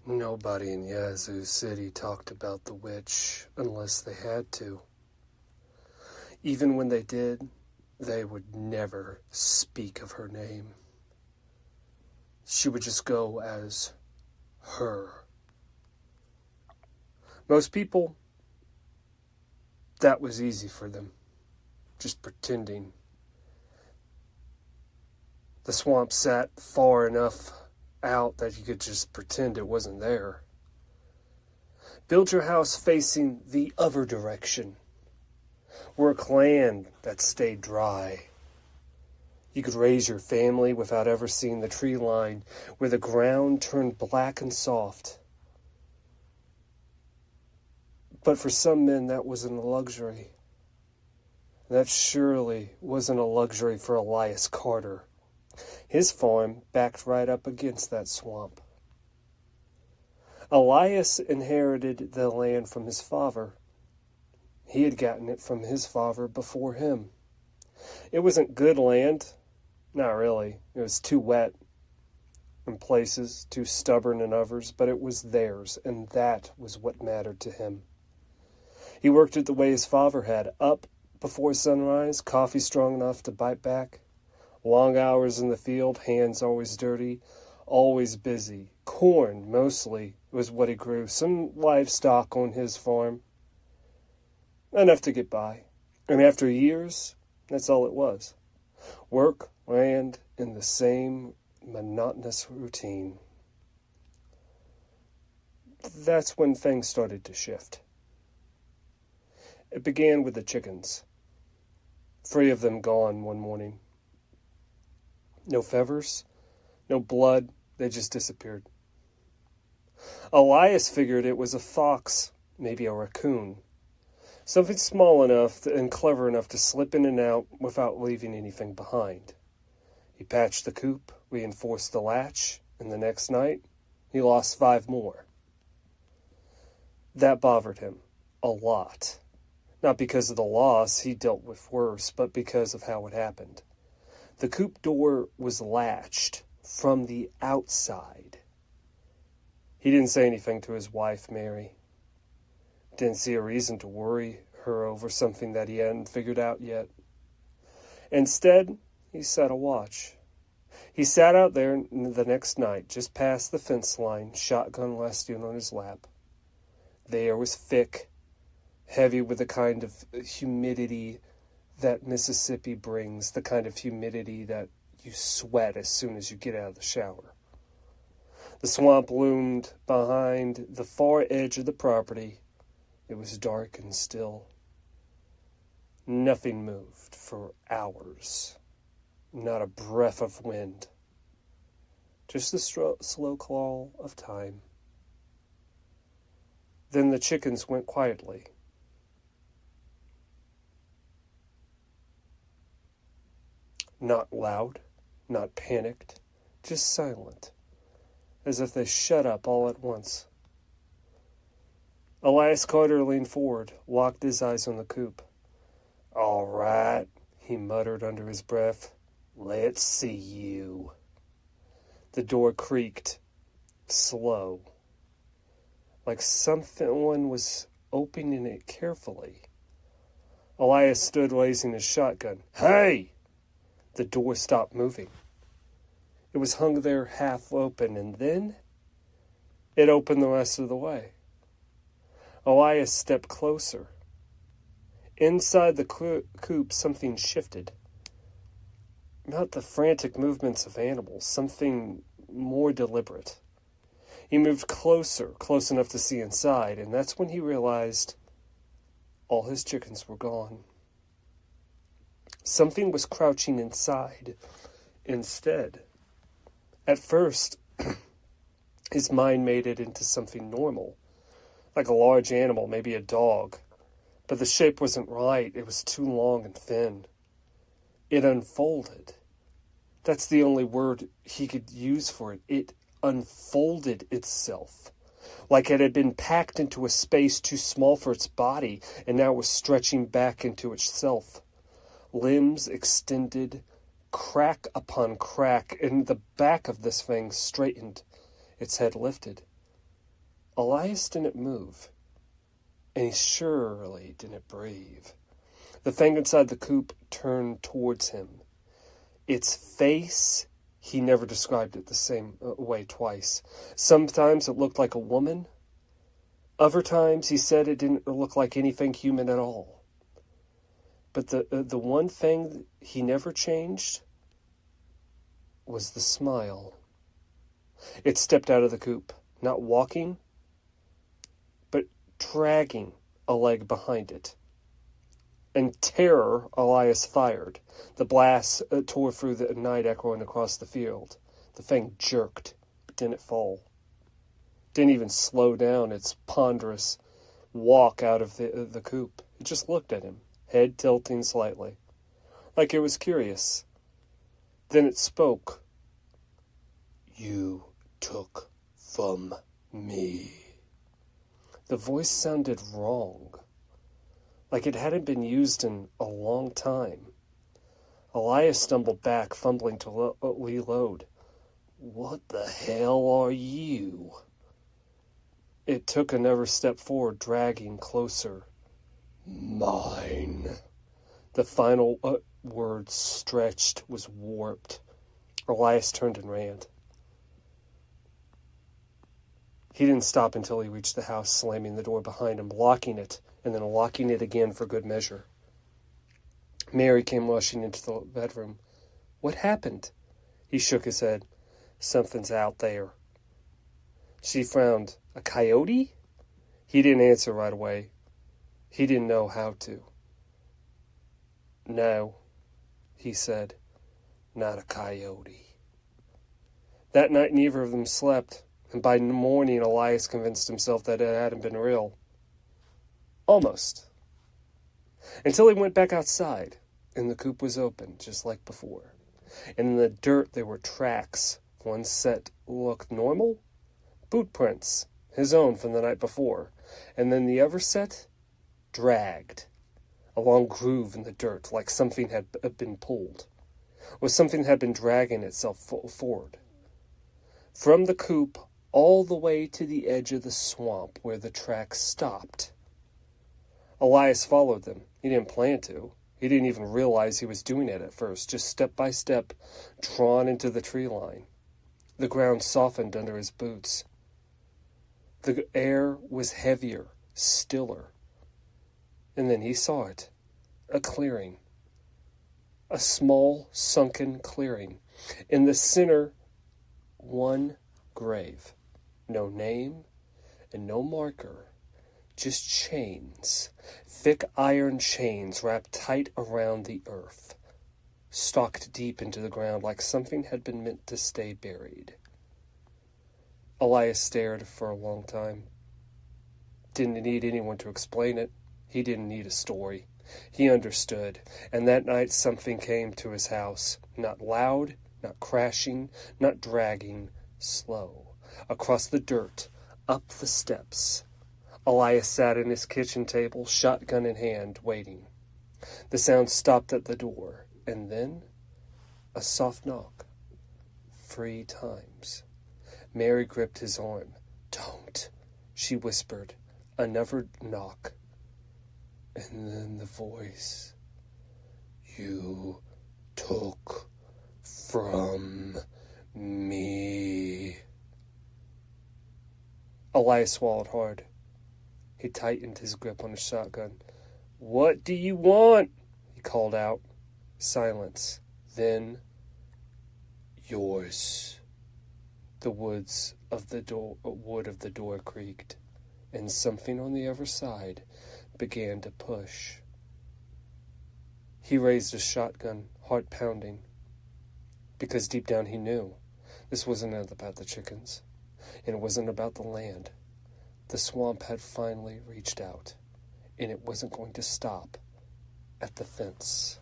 Nobody in Yazoo City talked about the witch unless they had to. Even when they did, they would never speak of her name. She would just go as her. Most people, that was easy for them, just pretending. The swamp sat far enough out that you could just pretend it wasn't there. Build your house facing the other direction. Work land that stayed dry. You could raise your family without ever seeing the tree line where the ground turned black and soft. But for some men, that wasn't a luxury. That surely wasn't a luxury for Elias Carter. His farm backed right up against that swamp. Elias inherited the land from his father. He had gotten it from his father before him. It wasn't good land. Not really. It was too wet in places, too stubborn in others, but it was theirs, and that was what mattered to him. He worked it the way his father had, up before sunrise, coffee strong enough to bite back, long hours in the field, hands always dirty, always busy. Corn, mostly, was what he grew. Some livestock on his farm. Enough to get by. And after years, that's all it was. Work, land, in the same monotonous routine. That's when things started to shift. It began with the chickens. 3 of them gone one morning. No feathers, no blood, they just disappeared. Elias figured it was a fox, maybe a raccoon. Something small enough and clever enough to slip in and out without leaving anything behind. He patched the coop, reinforced the latch, and the next night, he lost 5 more. That bothered him a lot. Not because of the loss, he dealt with worse, but because of how it happened. The coop door was latched from the outside. He didn't say anything to his wife, Mary. Didn't see a reason to worry her over something that he hadn't figured out yet. Instead, he set a watch. He sat out there the next night, just past the fence line, shotgun resting on his lap. The air was thick, heavy with the kind of humidity that Mississippi brings, the kind of humidity that you sweat as soon as you get out of the shower. The swamp loomed behind the far edge of the property. It was dark and still. Nothing moved for hours. Not a breath of wind. Just the slow crawl of time. Then the chickens went quietly. Not loud, not panicked, just silent, as if they shut up all at once. Elias Carter leaned forward, locked his eyes on the coop. "All right," he muttered under his breath. "Let's see you." The door creaked, slow, like someone was opening it carefully. Elias stood raising his shotgun. "Hey!" The door stopped moving. It was hung there half open, and then it opened the rest of the way. Elias stepped closer. Inside the coop, something shifted. Not the frantic movements of animals, something more deliberate. He moved closer, close enough to see inside, and that's when he realized all his chickens were gone. Something was crouching inside instead. At first, his mind made it into something normal, like a large animal, maybe a dog. But the shape wasn't right. It was too long and thin. It unfolded. That's the only word he could use for it. It unfolded itself, like it had been packed into a space too small for its body, and now was stretching back into itself. Limbs extended, crack upon crack, and the back of this thing straightened, its head lifted. Elias didn't move, and he surely didn't breathe. The thing inside the coop turned towards him. Its face, he never described it the same way twice. Sometimes it looked like a woman. Other times he said it didn't look like anything human at all. But the one thing he never changed was the smile. It stepped out of the coop, not walking, but dragging a leg behind it. In terror, Elias fired. The blast tore through the night, echoing across the field. The thing jerked, but didn't fall. Didn't even slow down its ponderous walk out of the coop. It just looked at him, head tilting slightly, like it was curious. Then it spoke. "You took from me." The voice sounded wrong, like it hadn't been used in a long time. Elias stumbled back, fumbling to reload. "What the hell are you?" It took another step forward, dragging closer. "Mine." The final word stretched, was warped. Elias turned and ran. He didn't stop until he reached the house, slamming the door behind him, locking it, and then locking it again for good measure. Mary came rushing into the bedroom. "What happened?" He shook his head. "Something's out there." She frowned. "A coyote?" He didn't answer right away. He didn't know how to. "No," he said, "not a coyote." That night neither of them slept, and by morning Elias convinced himself that it hadn't been real. Almost. Until he went back outside, and the coop was open, just like before. And in the dirt there were tracks. One set looked normal. Boot prints, his own from the night before. And then the other set, dragged. A long groove in the dirt, like something had been pulled. Or something had been dragging itself forward. From the coop all the way to the edge of the swamp where the tracks stopped. Elias followed them. He didn't plan to. He didn't even realize he was doing it at first, just step by step, drawn into the tree line. The ground softened under his boots. The air was heavier, stiller. And then he saw it. A clearing. A small, sunken clearing. In the center, one grave. No name and no marker. Just chains. Thick iron chains wrapped tight around the earth. Stalked deep into the ground like something had been meant to stay buried. Elias stared for a long time. Didn't need anyone to explain it. He didn't need a story. He understood, and that night something came to his house. Not loud, not crashing, not dragging, slow. Across the dirt, up the steps. Elias sat in his kitchen table, shotgun in hand, waiting. The sound stopped at the door, and then a soft knock. 3 times. Mary gripped his arm. "Don't," she whispered. Another knock. And then the voice. "You took from me." Elias swallowed hard. He tightened his grip on his shotgun. "What do you want?" he called out. Silence. Then, "Yours." The wood of the door creaked, and something on the other side began to push. He raised his shotgun, heart pounding, because deep down he knew this wasn't about the chickens, and it wasn't about the land. The swamp had finally reached out, and it wasn't going to stop at the fence.